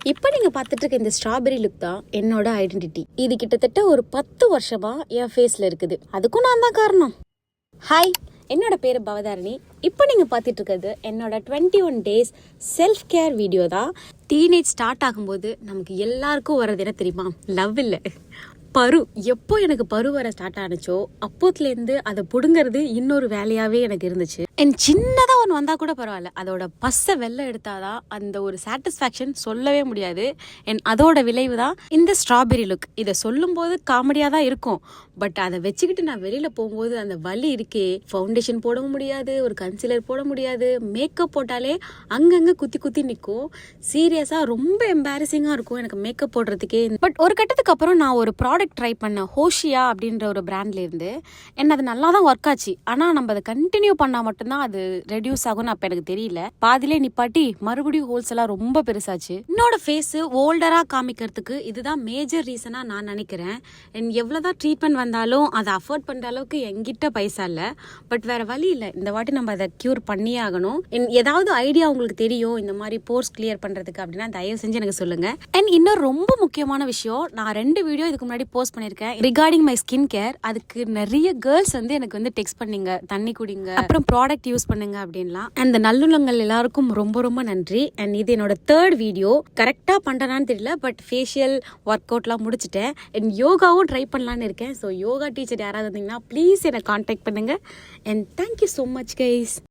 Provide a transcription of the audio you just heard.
இப்போ நீங்கள் பார்த்துட்டு இருக்க இந்த ஸ்ட்ராபெரி லுக் தான் என்னோட ஐடென்டிட்டி. இது கிட்டத்தட்ட ஒரு 10 வருஷமா என் ஃபேஸில் இருக்குது. அதுக்கும் நான் தான் காரணம். ஹாய், என்னோட பேர் பவதாரணி. இப்போ நீங்கள் பார்த்துட்டு இருக்கிறது என்னோட 21 days செல்ஃப் கேர் வீடியோ தான். டீனேஜ் ஸ்டார்ட் ஆகும்போது நமக்கு எல்லாருக்கும் வர்றது என்ன தெரியுமா? லவ் இல்லை, பரு. எப்போ எனக்கு பரு வர ஸ்டார்ட் ஆனிச்சோ அப்போத்துலேருந்து அதை பிடுங்கிறது இன்னொரு வேலையாகவே எனக்கு இருந்துச்சு. என் சின்னதாக ஒன்று வந்தால் கூட பரவாயில்ல, அதோட பஸ்ஸை வெளில எடுத்தாதான் அந்த ஒரு சாட்டிஸ்ஃபேக்ஷன் சொல்லவே முடியாது. அதோட விளைவு தான் இந்த ஸ்ட்ராபெரி லுக். இதை சொல்லும்போது காமெடியாக தான் இருக்கும், பட் அதை வச்சுக்கிட்டு நான் வெளியில் போகும்போது அந்த வலி இருக்கே. ஃபவுண்டேஷன் போடவும் முடியாது, ஒரு கன்சீலர் போட முடியாது, மேக்கப் போட்டாலே அங்கங்கே குத்தி குத்தி நிற்கும். சீரியஸாக ரொம்ப எம்பாரசிங்காக இருக்கும் எனக்கு மேக்கப் போடுறதுக்கே. பட் ஒரு கட்டத்துக்கு அப்புறம் நான் ஒரு ப்ராடக்ட் ட்ரை பண்ணேன், ஹோஷியா அப்படின்ற ஒரு பிராண்ட்ல இருந்து. அது நல்லா தான் ஒர்க் ஆச்சு. ஆனால் நம்ம அதை கண்டினியூ பண்ணால் மட்டும்தான் அது ரெடியூஸ் ஆகும்னு அப்போ எனக்கு தெரியல. பாதிலே நிப்பாட்டி மறுபடியும் ஹோல்ஸ் எல்லாம் ரொம்ப பெருசாச்சு. என்னோட ஃபேஸ் ஓல்டரா காமிக்கிறதுக்கு இதுதான் மேஜர் ரீசனா நான் நினைக்கிறேன். எவ்வளவுதான் ட்ரீட்மெண்ட் வந்தாலும் அதை அஃபோர்ட் பண்ற அளவுக்கு என்கிட்ட பைசா இல்லை. பட் வேற வழி இல்லை, இந்த வாட்டி நம்ம அதை கியூர் பண்ணியே ஆகணும். ஏதாவது ஐடியா உங்களுக்கு தெரியும் இந்த மாதிரி போர்ஸ் கிளியர் பண்றதுக்கு அப்படின்னா தயவு செஞ்சு எனக்கு சொல்லுங்க. இன்னொரு ரொம்ப முக்கியமான விஷயம், நான் 2 வீடியோ இதுக்கு முன்னாடி போஸ்ட் பண்ணியிருக்கேன் ரிகார்டிங் மை ஸ்கின் கேர். அதுக்கு நிறைய கேர்ள்ஸ் எனக்கு டெக்ஸ்ட் பண்ணீங்க, தண்ணி குடிங்க, அப்புறம் ப்ராடக்ட் யூஸ் பண்ணுங்க அப்படின்லாம். அந்த நல்லுள்ளங்கள் எல்லாருக்கும் ரொம்ப ரொம்ப நன்றி. இது என்னோட 3rd வீடியோ. கரெக்டா பண்றேனான்னு தெரியல, பட் ஃபேஷியல் ஒர்க் அவுட்லாம் முடிச்சிட்டேன். யோகாவும் ட்ரை பண்ணலான்னு இருக்கேன். ஸோ யோகா டீச்சர் யாராவது இருந்தீங்கன்னா ப்ளீஸ் என்னை கான்டாக்ட் பண்ணுங்க. Thank you so much guys.